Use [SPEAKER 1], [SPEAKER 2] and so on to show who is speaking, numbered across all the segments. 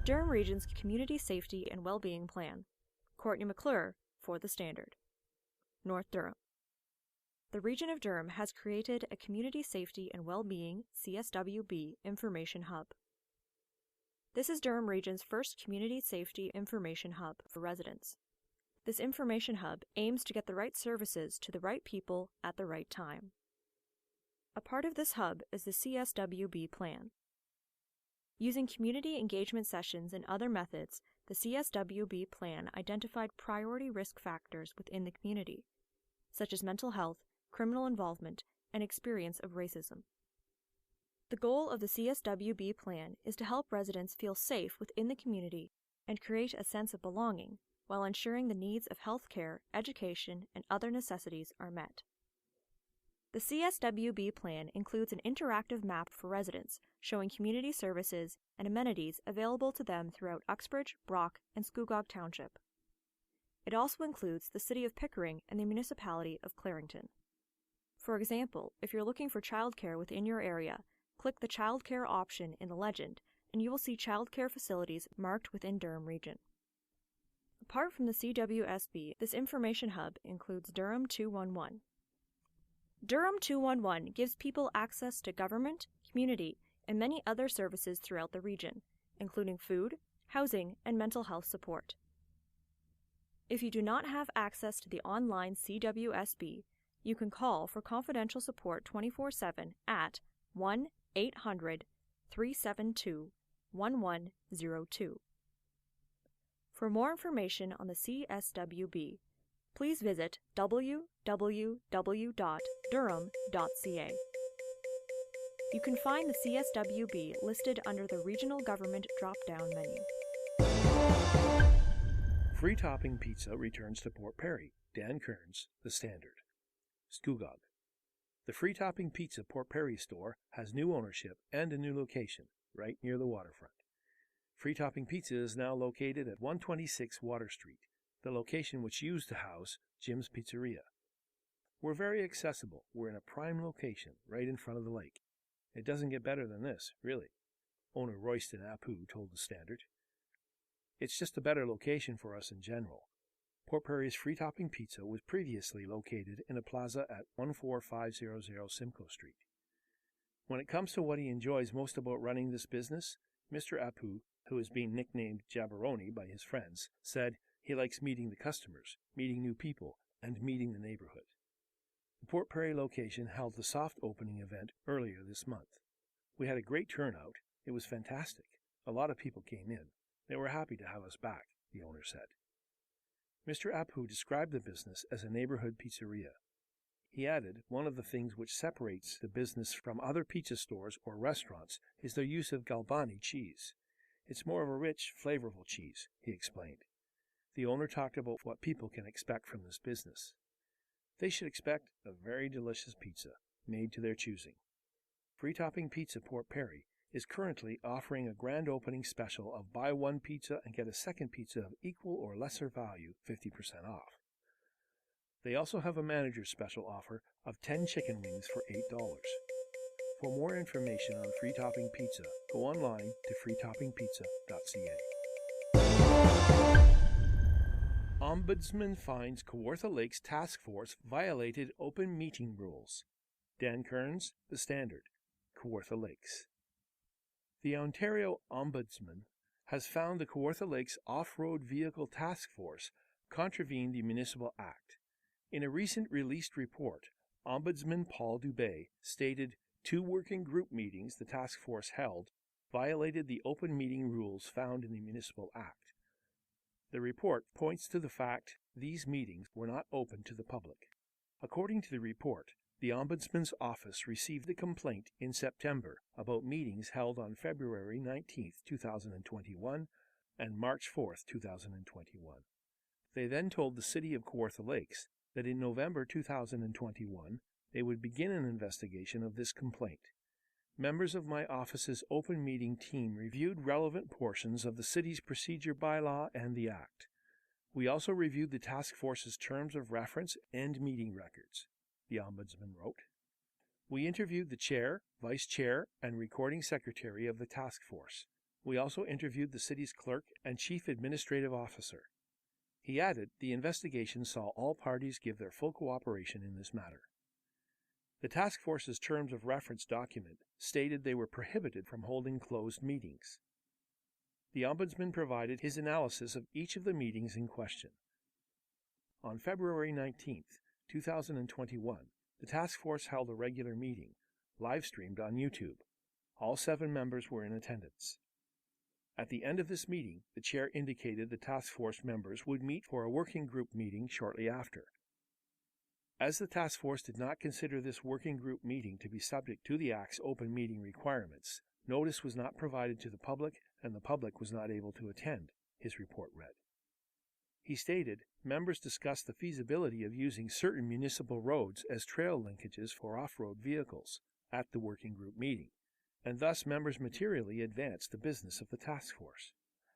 [SPEAKER 1] Durham Region's Community Safety and Wellbeing Plan. Courtney McClure for The Standard. North Durham. The Region of Durham has created a Community Safety and Wellbeing CSWB Information Hub. This is Durham Region's first Community Safety Information Hub for residents. This information hub aims to get the right services to the right people at the right time. A part of this hub is the CSWB plan. Using community engagement sessions and other methods, the CSWB plan identified priority risk factors within the community, such as mental health, criminal involvement, and experience of racism. The goal of the CSWB plan is to help residents feel safe within the community and create a sense of belonging while ensuring the needs of healthcare, education, and other necessities are met. The CSWB plan includes an interactive map for residents showing community services and amenities available to them throughout Uxbridge, Brock, and Scugog Township. It also includes the City of Pickering and the Municipality of Clarington. For example, if you're looking for childcare within your area, click the childcare option in the legend and you will see childcare facilities marked within Durham Region. Apart from the CWSB, this information hub includes Durham 211. Durham 211 gives people access to government, community, and many other services throughout the region, including food, housing, and mental health support. If you do not have access to the online CWSB, you can call for confidential support 24/7 at 1-800-372-1102. For more information on the CSWB, please visit www.durham.ca. You can find the CSWB listed under the Regional Government drop-down menu.
[SPEAKER 2] Freetopping Pizza returns to Port Perry. Dan Kearns, The Standard. Scugog. The Freetopping Pizza Port Perry store has new ownership and a new location, right near the waterfront. Freetopping Pizza is now located at 126 Water Street, the location which used to house Jim's Pizzeria. We're very accessible. We're in a prime location, right in front of the lake. It doesn't get better than this, really, owner Royston Apu told The Standard. It's just a better location for us in general. Port Perry's Freetopping Pizza was previously located in a plaza at 14500 Simcoe Street. When it comes to what he enjoys most about running this business, Mr. Apu, who is being nicknamed Jabberoni by his friends, said he likes meeting the customers, meeting new people, and meeting the neighborhood. The Port Perry location held the soft opening event earlier this month. We had a great turnout. It was fantastic. A lot of people came in. They were happy to have us back, the owner said. Mr. Apu described the business as a neighborhood pizzeria. He added, one of the things which separates the business from other pizza stores or restaurants is their use of Galbani cheese. It's more of a rich, flavorful cheese, he explained. The owner talked about what people can expect from this business. They should expect a very delicious pizza, made to their choosing. Freetopping Pizza Port Perry is currently offering a grand opening special of buy one pizza and get a second pizza of equal or lesser value, 50% off. They also have a manager's special offer of 10 chicken wings for $8. For more information on Freetopping Pizza, go online to freetoppingpizza.ca. Ombudsman finds Kawartha Lakes task force violated open meeting rules. Dan Kearns, The Standard, Kawartha Lakes. The Ontario Ombudsman has found the Kawartha Lakes Off-Road Vehicle Task Force contravened the Municipal Act. In a recent released report, Ombudsman Paul Dubé stated 2 working group meetings the task force held violated the open meeting rules found in the Municipal Act. The report points to the fact these meetings were not open to the public. According to the report, the Ombudsman's office received a complaint in September about meetings held on February 19, 2021 and March 4, 2021. They then told the City of Kawartha Lakes that in November 2021 they would begin an investigation of this complaint. Members of my office's open meeting team reviewed relevant portions of the city's procedure bylaw and the Act. We also reviewed the task force's terms of reference and meeting records, the Ombudsman wrote. We interviewed the chair, vice chair, and recording secretary of the task force. We also interviewed the city's clerk and chief administrative officer. He added the investigation saw all parties give their full cooperation in this matter. The task force's terms of reference document stated they were prohibited from holding closed meetings. The Ombudsman provided his analysis of each of the meetings in question. On February 19, 2021, the task force held a regular meeting, live-streamed on YouTube. All 7 members were in attendance. At the end of this meeting, the chair indicated the task force members would meet for a working group meeting shortly after. As the task force did not consider this working group meeting to be subject to the Act's open meeting requirements, notice was not provided to the public and the public was not able to attend, his report read. He stated, members discussed the feasibility of using certain municipal roads as trail linkages for off-road vehicles at the working group meeting, and thus members materially advanced the business of the task force.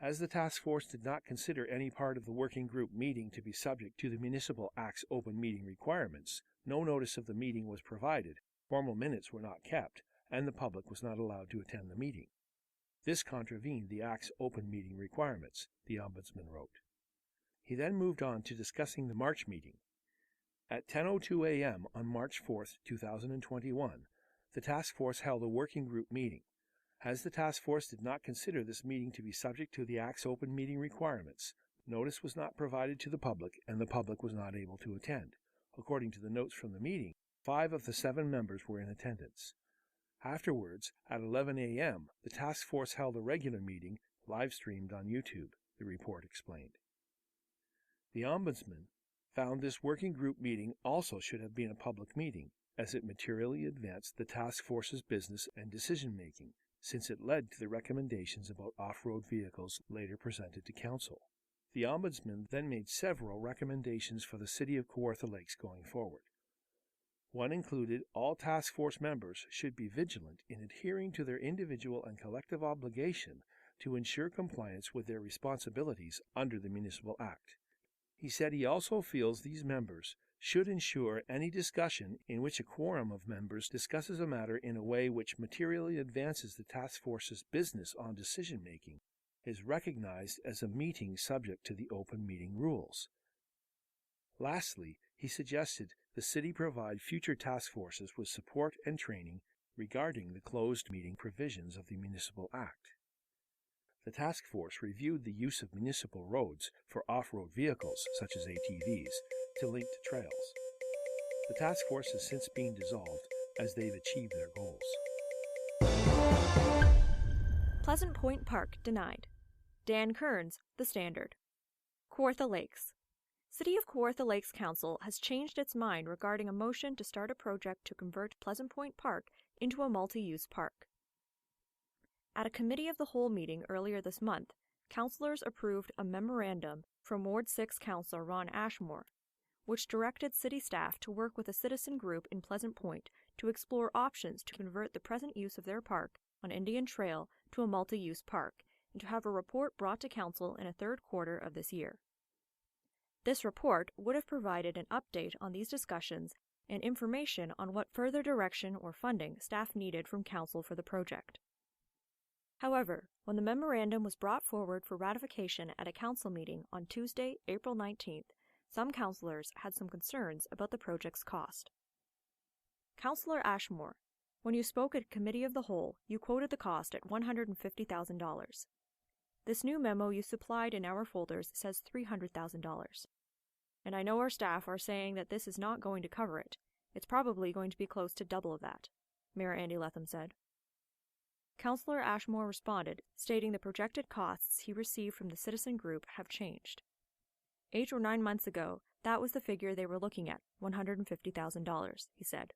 [SPEAKER 2] As the task force did not consider any part of the working group meeting to be subject to the Municipal Act's open meeting requirements, no notice of the meeting was provided, formal minutes were not kept, and the public was not allowed to attend the meeting. This contravened the Act's open meeting requirements, the Ombudsman wrote. He then moved on to discussing the March meeting. At 10:02 a.m. on March 4, 2021, the task force held a working group meeting. As the task force did not consider this meeting to be subject to the Act's open meeting requirements, notice was not provided to the public and the public was not able to attend. According to the notes from the meeting, 5 of the 7 members were in attendance. Afterwards, at 11 a.m., the task force held a regular meeting, live-streamed on YouTube, the report explained. The Ombudsman found this working group meeting also should have been a public meeting, as it materially advanced the task force's business and decision-making, since it led to the recommendations about off-road vehicles later presented to Council. The Ombudsman then made several recommendations for the City of Kawartha Lakes going forward. One included all task force members should be vigilant in adhering to their individual and collective obligation to ensure compliance with their responsibilities under the Municipal Act. He said he also feels these members should ensure any discussion in which a quorum of members discusses a matter in a way which materially advances the task force's business on decision-making is recognized as a meeting subject to the open meeting rules. Lastly, he suggested the city provide future task forces with support and training regarding the closed meeting provisions of the Municipal Act. The task force reviewed the use of municipal roads for off-road vehicles, such as ATVs, to link to trails. The task force has since been dissolved as they've achieved their goals.
[SPEAKER 1] Pleasant Point Park denied. Dan Kearns, The Standard. Kawartha Lakes. City of Kawartha Lakes Council has changed its mind regarding a motion to start a project to convert Pleasant Point Park into a multi-use park. At a Committee of the Whole meeting earlier this month, councillors approved a memorandum from Ward 6 Councillor Ron Ashmore, which directed city staff to work with a citizen group in Pleasant Point to explore options to convert the present use of their park on Indian Trail to a multi-use park, and to have a report brought to Council in a third quarter of this year. This report would have provided an update on these discussions and information on what further direction or funding staff needed from Council for the project. However, when the memorandum was brought forward for ratification at a Council meeting on Tuesday, April 19th, some councillors had some concerns about the project's cost. Councillor Ashmore, when you spoke at Committee of the Whole, you quoted the cost at $150,000. This new memo you supplied in our folders says $300,000. And I know our staff are saying that this is not going to cover it. It's probably going to be close to double of that, Mayor Andy Letham said. Councillor Ashmore responded, stating the projected costs he received from the citizen group have changed. 8 or 9 months ago, that was the figure they were looking at, $150,000, he said.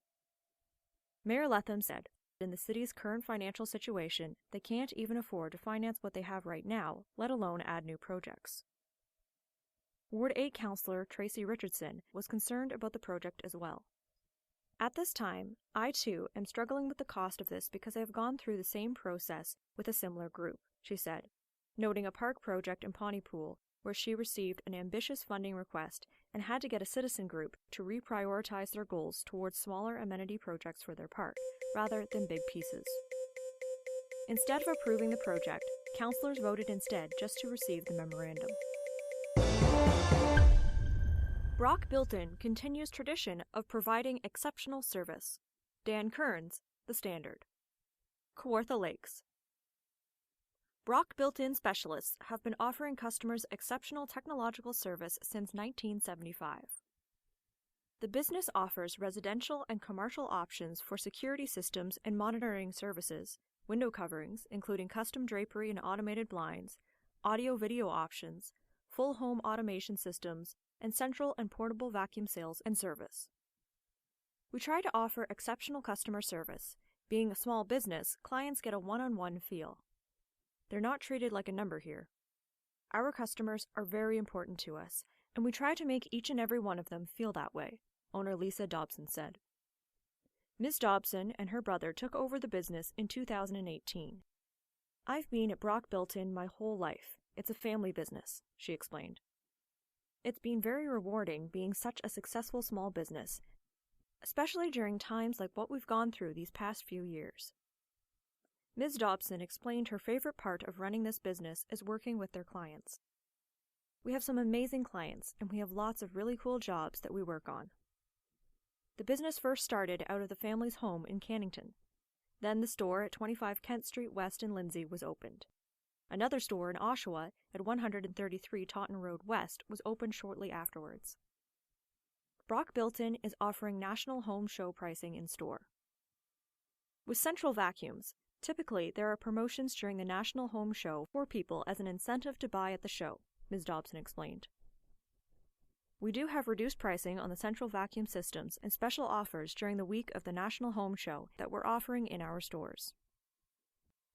[SPEAKER 1] Mayor Letham said, in the city's current financial situation, they can't even afford to finance what they have right now, let alone add new projects. Ward 8 Councillor Tracy Richardson was concerned about the project as well. At this time, I too am struggling with the cost of this because I have gone through the same process with a similar group, she said, noting a park project in Pontypool where she received an ambitious funding request and had to get a citizen group to reprioritize their goals towards smaller amenity projects for their park, rather than big pieces. Instead of approving the project, councillors voted instead just to receive the memorandum. BrockBuiltIn continues tradition of providing exceptional service. Dan Kearns, The Standard. Kawartha Lakes. BrockBuiltIn specialists have been offering customers exceptional technological service since 1975. The business offers residential and commercial options for security systems and monitoring services, window coverings, including custom drapery and automated blinds, audio-video options, full home automation systems, and central and portable vacuum sales and service. We try to offer exceptional customer service. Being a small business, clients get a one-on-one feel. They're not treated like a number here. Our customers are very important to us, and we try to make each and every one of them feel that way, owner Lisa Dobson said. Ms. Dobson and her brother took over the business in 2018. I've been at BrockBuiltIn my whole life. It's a family business, she explained. It's been very rewarding being such a successful small business, especially during times like what we've gone through these past few years. Ms. Dobson explained her favorite part of running this business is working with their clients. We have some amazing clients, and we have lots of really cool jobs that we work on. The business first started out of the family's home in Cannington. Then the store at 25 Kent Street West in Lindsay was opened. Another store in Oshawa at 133 Taunton Road West was opened shortly afterwards. BrockBuiltIn is offering national home show pricing in store. With central vacuums, typically there are promotions during the National Home Show for people as an incentive to buy at the show, Ms. Dobson explained. We do have reduced pricing on the central vacuum systems and special offers during the week of the National Home Show that we're offering in our stores.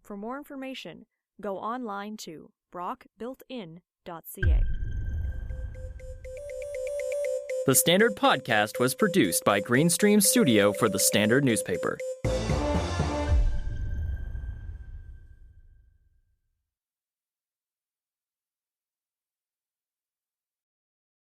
[SPEAKER 1] For more information, go online to brockbuiltin.ca.
[SPEAKER 3] The Standard Podcast was produced by Greenstream Studio for the Standard newspaper.